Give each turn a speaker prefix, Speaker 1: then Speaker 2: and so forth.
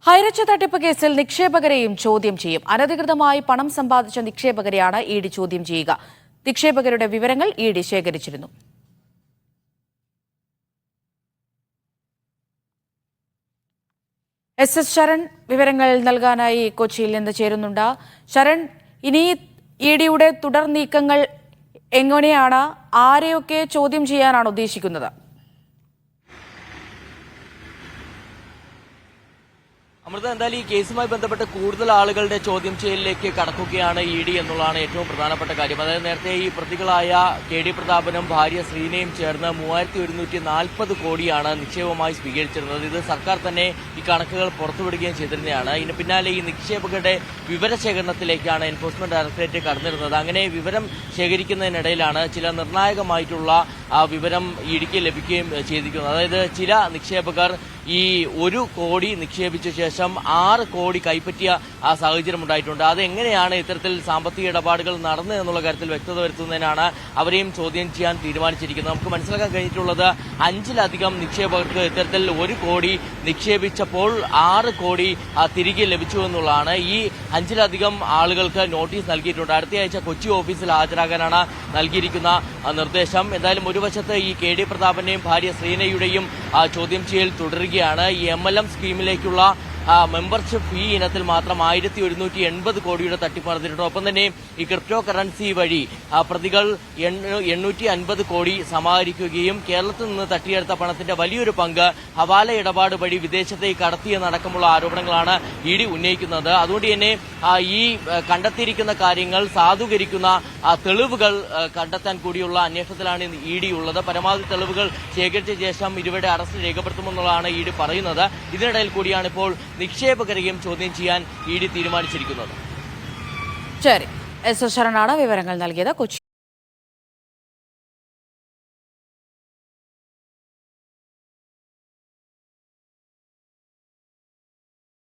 Speaker 1: ഹൈറിച്ച് തട്ടിപ്പ് കേസിൽ നിക്ഷേപകരെയും ചോദ്യം ചെയ്യും. അനധികൃതമായി പണം സമ്പാദിച്ച നിക്ഷേപകരെയാണ് ഇഡി ചോദ്യം ചെയ്യുക. നിക്ഷേപകരുടെ വിവരങ്ങൾ ഇഡി ശേഖരിച്ചിരുന്നു. എസ് ശരൺ വിവരങ്ങൾ നൽകാനായി കൊച്ചിയിൽ നിന്ന് ചേരുന്നുണ്ട്. ശരൺ, ഇനി ഇഡിയുടെ തുടർ നീക്കങ്ങൾ എങ്ങനെയാണ്? ആരെയൊക്കെ ചോദ്യം ചെയ്യാനാണ് ഉദ്ദേശിക്കുന്നത്?
Speaker 2: അമൃത, എന്തായാലും ഈ കേസുമായി ബന്ധപ്പെട്ട് കൂടുതൽ ആളുകളുടെ ചോദ്യം ചെയ്യലിലേക്ക് കടക്കുകയാണ് ഇഡി എന്നുള്ളതാണ് ഏറ്റവും പ്രധാനപ്പെട്ട കാര്യം. അതായത് നേരത്തെ ഈ പ്രതികളായ കെ.ഡി. പ്രതാപനും ഭാര്യ ശ്രീനയും ചേർന്ന് 3140 കോടിയാണ് നിക്ഷേപമായി സ്വീകരിച്ചിരുന്നത്. ഇത് സർക്കാർ തന്നെ ഈ കണക്കുകൾ പുറത്തുവിടുകയും ചെയ്തിരുന്നതാണ്. ഇതിന് പിന്നാലെ ഈ നിക്ഷേപകരുടെ വിവരശേഖരണത്തിലേക്കാണ് എൻഫോഴ്സ്മെന്റ് ഡയറക്ടറേറ്റ് കടന്നിരുന്നത്. അങ്ങനെ വിവരം ശേഖരിക്കുന്നതിനിടയിലാണ് ചില നിർണായകമായിട്ടുള്ള വിവരം ഇഡിക്ക് ലഭിക്കുകയും ചെയ്തിരിക്കുന്നത്. അതായത് ചില നിക്ഷേപകർ ഈ 1 കോടി നിക്ഷേപിച്ച ശേഷം 6 കോടി കൈപ്പറ്റിയ സാഹചര്യം ഉണ്ടായിട്ടുണ്ട്. അതെങ്ങനെയാണ് ഇത്തരത്തിൽ സാമ്പത്തിക ഇടപാടുകൾ നടന്നത് എന്നുള്ള കാര്യത്തിൽ വ്യക്തത വരുത്തുന്നതിനാണ് അവരെയും ചോദ്യം ചെയ്യാൻ തീരുമാനിച്ചിരിക്കുന്നത്. നമുക്ക് മനസ്സിലാക്കാൻ കഴിഞ്ഞിട്ടുള്ളത് 5ലധികം നിക്ഷേപകർക്ക് ഇത്തരത്തിൽ 1 കോടി നിക്ഷേപിച്ചപ്പോൾ 6 കോടി തിരികെ ലഭിച്ചു എന്നുള്ളതാണ്. ഈ 5ലധികം ആളുകൾക്ക് നോട്ടീസ് നൽകിയിട്ടുണ്ട്. അടുത്തയാഴ്ച കൊച്ചി ഓഫീസിൽ ഹാജരാകാനാണ് നൽകിയിരിക്കുന്ന നിർദ്ദേശം. എന്തായാലും ഒരു വശത്ത് ഈ കെ.ഡി. പ്രതാപന്റെയും ഭാര്യ ശ്രീനയുടെയും ചോദ്യം ചെയ്യൽ തുടരുകയാണ്. ഈ MLM സ്കീമിലേക്കുള്ള മെമ്പർഷിപ്പ് ഫീ ഇനത്തിൽ മാത്രം 1180 കോടിയുടെ തട്ടിപ്പ് നടന്നിട്ടുണ്ട്. ഒപ്പം തന്നെ ഈ ക്രിപ്റ്റോ കറൻസി വഴി പ്രതികൾ 850 കോടി സമാഹരിക്കുകയും കേരളത്തിൽ നിന്ന് തട്ടിയെടുത്ത പണത്തിന്റെ വലിയൊരു പങ്ക് ഹവാല ഇടപാട് വഴി വിദേശത്തേക്ക് കടത്തിയെന്നടക്കമുള്ള ആരോപണങ്ങളാണ് ഇഡി ഉന്നയിക്കുന്നത്. അതുകൊണ്ട് തന്നെ ഈ കണ്ടെത്തിയിരിക്കുന്ന കാര്യങ്ങൾ സാധൂകരിക്കുന്ന തെളിവുകൾ കണ്ടെത്താൻ കൂടിയുള്ള അന്വേഷണത്തിലാണ് ഇഡി ഉള്ളത്. പരമാവധി തെളിവുകൾ ശേഖരിച്ച ശേഷം ഇരുവരുടെ അറസ്റ്റ് രേഖപ്പെടുത്തുമെന്നുള്ളതാണ് ഇഡി പറയുന്നത്. ഇതിനിടയിൽ കൂടിയാണ് ഇപ്പോൾ നിക്ഷേപകരെയും ചോദ്യം ചെയ്യാൻ ഇഡി തീരുമാനിച്ചിരിക്കുന്നത്.
Speaker 1: ശരി, എസ് ശരണാണ് വിവരങ്ങൾ നൽകിയത്. കൊച്ചി